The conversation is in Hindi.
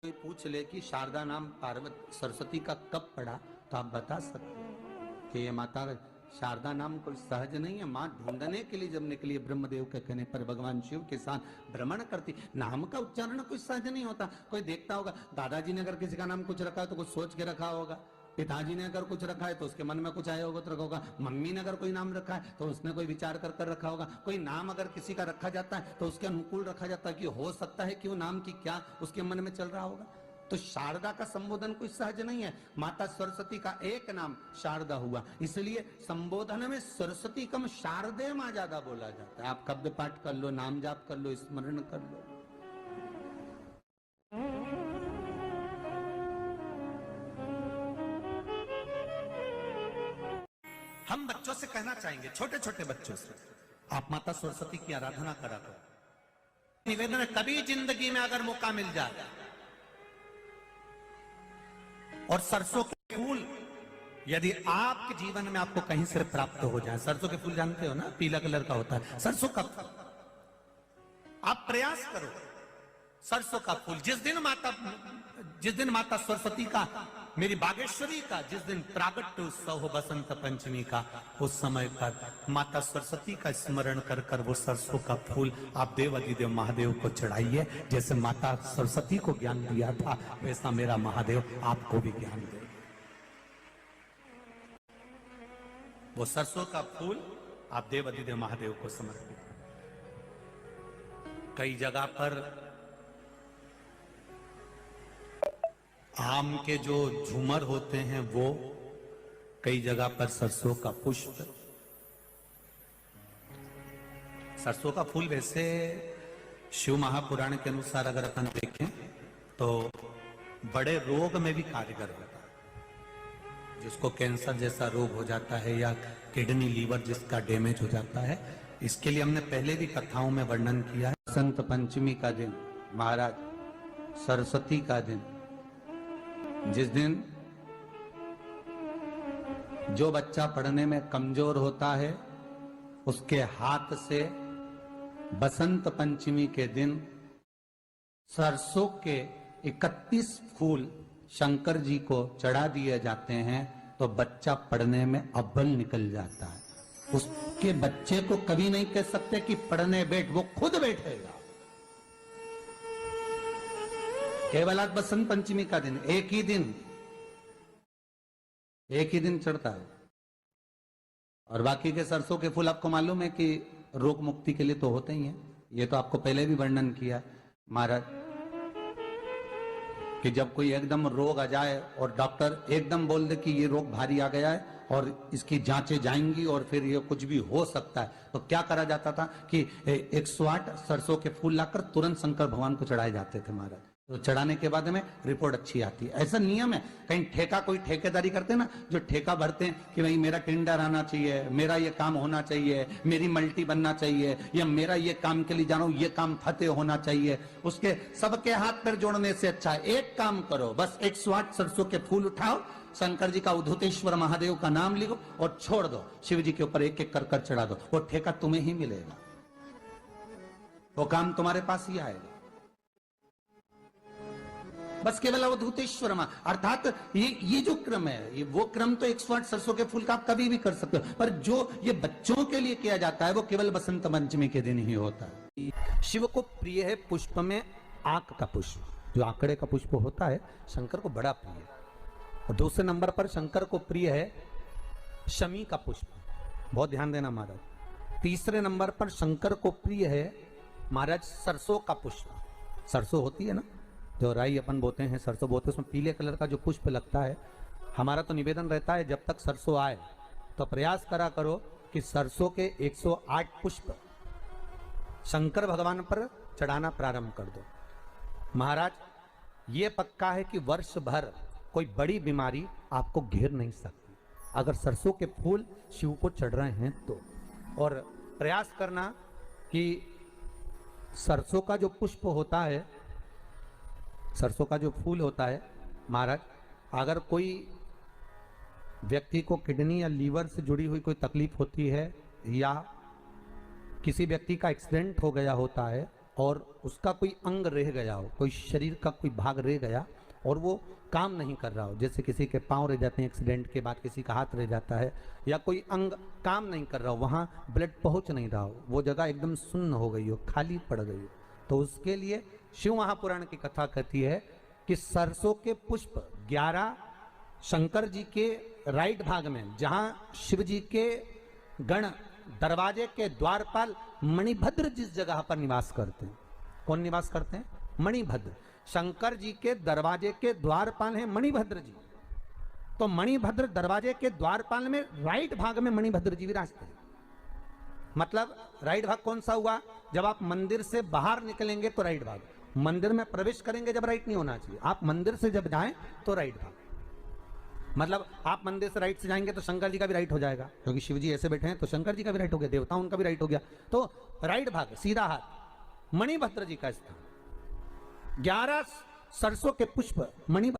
कोई पूछ ले कि शारदा नाम पार्वती सरस्वती का कब पड़ा, तो आप बता सकते हो कि ये माता शारदा नाम कोई सहज नहीं है। माँ ढूंढने के लिए जब निकली ब्रह्मदेव के कहने पर भगवान शिव के साथ भ्रमण करती। नाम का उच्चारण कोई सहज नहीं होता। कोई देखता होगा, दादाजी ने अगर किसी का नाम कुछ रखा है तो कुछ सोच के रखा होगा, पिताजी ने अगर कुछ रखा है तो उसके मन में कुछ आया होगा तो रखा होगा, मम्मी ने अगर कोई नाम रखा है तो उसने कोई विचार कर कर रखा होगा। कोई नाम अगर किसी का रखा जाता है तो उसके अनुकूल रखा जाता है कि हो सकता है कि वो नाम की क्या उसके मन में चल रहा होगा। तो शारदा का संबोधन कोई सहज नहीं है। माता सरस्वती का एक नाम शारदा हुआ, इसलिए संबोधन में सरस्वती कम शारदे मां ज्यादा बोला जाता है। आप शब्द पाठ कर लो, नाम जाप कर लो, स्मरण कर लो। हम बच्चों से कहना चाहेंगे, छोटे छोटे बच्चों से, आप माता सरस्वती की आराधना करा करो। निवेदन है, कभी जिंदगी में अगर मौका मिल जाए और सरसों के फूल यदि आपके जीवन में आपको कहीं से प्राप्त हो जाए, सरसों के फूल जानते हो ना, पीला कलर का होता है सरसों का फूल, आप प्रयास करो सरसों का फूल। जिस दिन माता सरस्वती का, मेरी बागेश्वरी का जिस दिन प्रागट्य उत्सव हो बसंत पंचमी का, उस समय पर माता सरस्वती का स्मरण कर कर वो सरसों का फूल आप देव अधिदेव महादेव को चढ़ाइए। जैसे माता सरस्वती को ज्ञान दिया था वैसा मेरा महादेव आपको भी ज्ञान दे। वो सरसों का फूल आप देव अधिदेव महादेव को समर्पित। कई जगह पर आम के जो झूमर होते हैं वो, कई जगह पर सरसों का पुष्प, सरसों का फूल वैसे शिव महापुराण के अनुसार अगर अपन देखें तो बड़े रोग में भी कारगर होता है। जिसको कैंसर जैसा रोग हो जाता है या किडनी लीवर जिसका डैमेज हो जाता है, इसके लिए हमने पहले भी कथाओं में वर्णन किया है। बसंत पंचमी का दिन, महाराज सरस्वती का दिन, जिस दिन जो बच्चा पढ़ने में कमजोर होता है उसके हाथ से बसंत पंचमी के दिन सरसों के 31 फूल शंकर जी को चढ़ा दिए जाते हैं तो बच्चा पढ़ने में अव्वल निकल जाता है। उसके बच्चे को कभी नहीं कह सकते कि पढ़ने बैठ, वो खुद बैठेगा। केवल आज बसंत पंचमी का दिन, एक ही दिन चढ़ता है। और बाकी के सरसों के फूल आपको मालूम है कि रोग मुक्ति के लिए तो होते ही हैं। ये तो आपको पहले भी वर्णन किया महाराज कि जब कोई एकदम रोग आ जाए और डॉक्टर एकदम बोल दे कि ये रोग भारी आ गया है और इसकी जांचें जाएंगी और फिर ये कुछ भी हो सकता है, तो क्या करा जाता था कि 108 सरसों के फूल लाकर तुरंत शंकर भगवान को चढ़ाए जाते थे महाराज। तो चढ़ाने के बाद में रिपोर्ट अच्छी आती है। ऐसा नियम है। कहीं ठेका, कोई ठेकेदारी करते हैं ना, जो ठेका भरते हैं कि भाई मेरा टेंडर आना चाहिए, मेरा ये काम होना चाहिए, मेरी मल्टी बनना चाहिए, या मेरा ये काम के लिए जा रहा हूं, ये काम फतेह होना चाहिए, उसके सबके हाथ पैर जोड़ने से अच्छा है एक काम करो, बस 108 सरसों के फूल उठाओ, शंकर जी का उद्धतेश्वर महादेव का नाम लिखो और छोड़ दो, शिव जी के ऊपर एक एक कर कर चढ़ा दो, वो ठेका तुम्हें ही मिलेगा, वो काम तुम्हारे पास ही आएगा। बस केवल अवधूतेश्वर मां, अर्थात ये जो क्रम है, ये वो क्रम तो 108 सरसों के फूल का आप कभी भी कर सकते हो, पर जो ये बच्चों के लिए किया जाता है वो केवल बसंत पंचमी के दिन ही होता है। शिव को प्रिय है पुष्प में आंक का पुष्प, जो आंकड़े का पुष्प होता है शंकर को बड़ा प्रिय है। और दूसरे नंबर पर शंकर को प्रिय है शमी का पुष्प, बहुत ध्यान देना महाराज। तीसरे नंबर पर शंकर को प्रिय है महाराज सरसों का पुष्प। सरसों होती है ना, जो राई अपन बोते हैं, सरसों बोते हैं, उसमें पीले कलर का जो पुष्प लगता है। हमारा तो निवेदन रहता है जब तक सरसों आए तो प्रयास करा करो कि सरसों के 108 पुष्प शंकर भगवान पर चढ़ाना प्रारंभ कर दो। महाराज ये पक्का है कि वर्ष भर कोई बड़ी बीमारी आपको घेर नहीं सकती अगर सरसों के फूल शिव को चढ़ रहे हैं तो। और प्रयास करना कि सरसों का जो पुष्प होता है, सरसों का जो फूल होता है महाराज, अगर कोई व्यक्ति को किडनी या लीवर से जुड़ी हुई कोई तकलीफ होती है या किसी व्यक्ति का एक्सीडेंट हो गया होता है और उसका कोई अंग रह गया हो, कोई शरीर का कोई भाग रह गया और वो काम नहीं कर रहा हो, जैसे किसी के पांव रह जाते हैं एक्सीडेंट के बाद, किसी का हाथ रह जाता है, या कोई अंग काम नहीं कर रहा हो, वहां ब्लड पहुंच नहीं रहा हो, वो जगह एकदम सुन्न हो गई हो, खाली पड़ गई हो, तो उसके लिए शिव महापुराण की कथा कहती है कि सरसों के पुष्प 11 शंकर जी के राइट भाग में, जहां शिव जी के गण दरवाजे के द्वारपाल मणिभद्र जिस जगह पर निवास करते हैं, कौन निवास करते हैं? मणिभद्र। शंकर जी के दरवाजे के द्वारपाल हैं मणिभद्र जी, तो मणिभद्र दरवाजे के द्वारपाल में राइट भाग में मणिभद्र जी विराजते हैं। मतलब राइट भाग कौन सा हुआ? जब आप मंदिर से बाहर निकलेंगे तो राइट भाग, मंदिर में प्रवेश करेंगे जब राइट नहीं होना चाहिए, आप मंदिर से जब जाएं तो राइट भाग। मतलब आप मंदिर से राइट से जाएंगे तो शंकर जी का भी राइट हो जाएगा, क्योंकि शिव जी ऐसे बैठे हैं तो शंकर जी का भी राइट हो गया, देवता उनका भी राइट हो गया, तो राइट भाग सीधा हाथ मणिभद्र जी का स्थान। 11 सरसों के पुष्प मणिभद्र